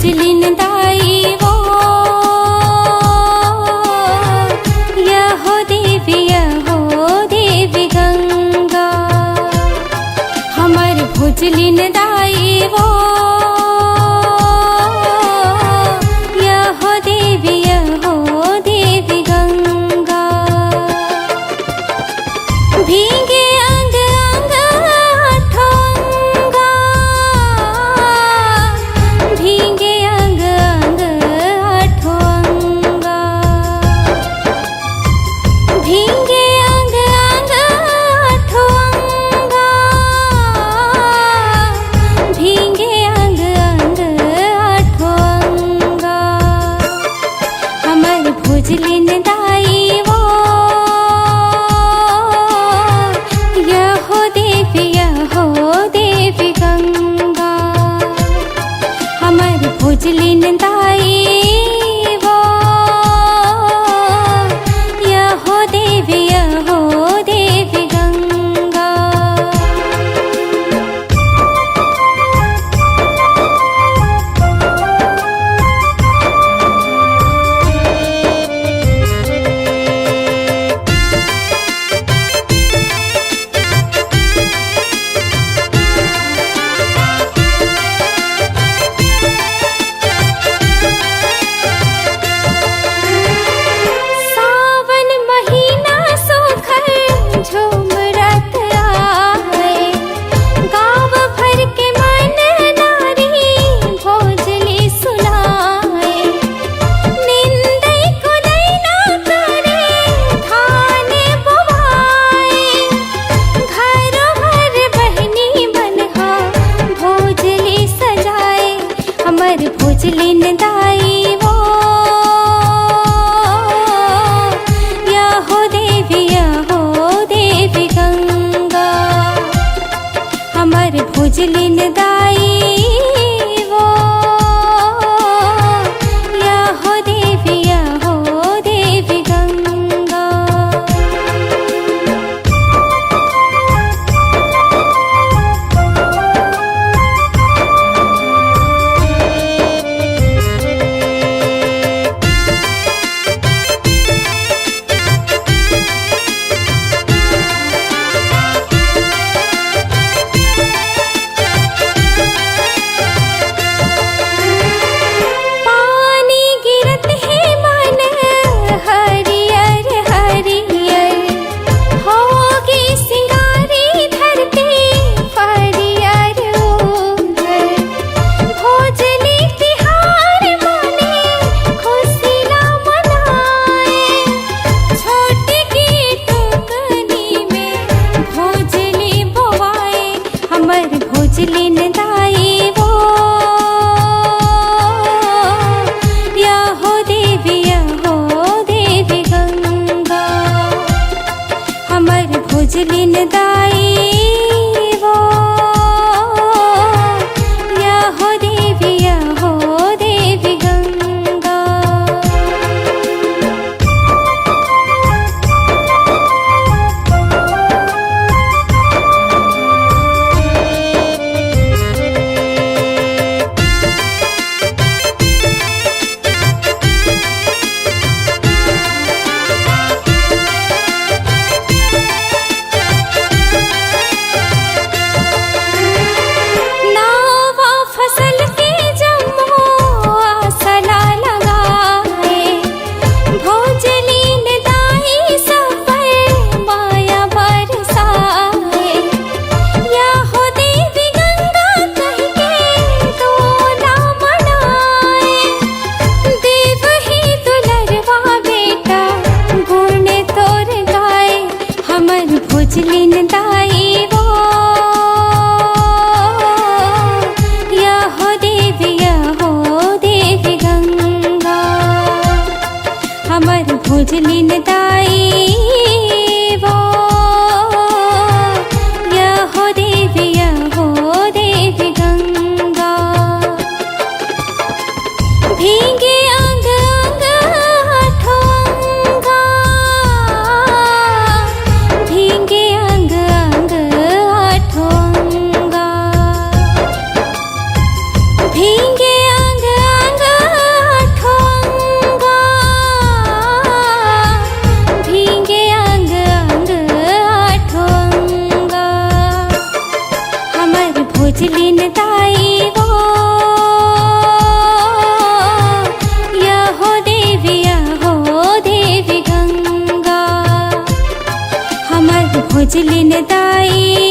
भुजलिन दाई वो यहो देवी गंगा। हमर भुजलिन दाई वो यहो देवी गंगा। भीगे अंग अंग आठोंगा, भीगे अंग अंग आठोंगा, भीगे अंग अंग आठोंगा, भीगे अंग अंग आठोंगा। हमर भुजलिन दाई वो यहो देवी गंगा। हमर भुजलिन दाई वो यहो देवी गंगा। सावन महीना सुखल झुमरत आए, गाँव भर के मन नारी भोजली सुनाए। निंदै को नैना करे धान बोवाए, घर भर बहनी बनहा भोजली सजाए। हमर भुजलिन दाई वो यहो देवी गंगा। हमर भुजलिन दाई वो यहो देवी गंगा। पानी गिरत है मन हरियर हरियर, होगी सिंगारी धरती हरियर उधर। भोजली तिहार मने खुशियाँ मनाए, छोटी की टोकरी में भोजली बोवाए। हमर भुजलिन दाई वो यहो देवी गंगा। हमर भुजलिन दाई वो यहो देवी गंगा। भोजलिन दाई वो या हो देवी गंगा हमर भोजलिन दाई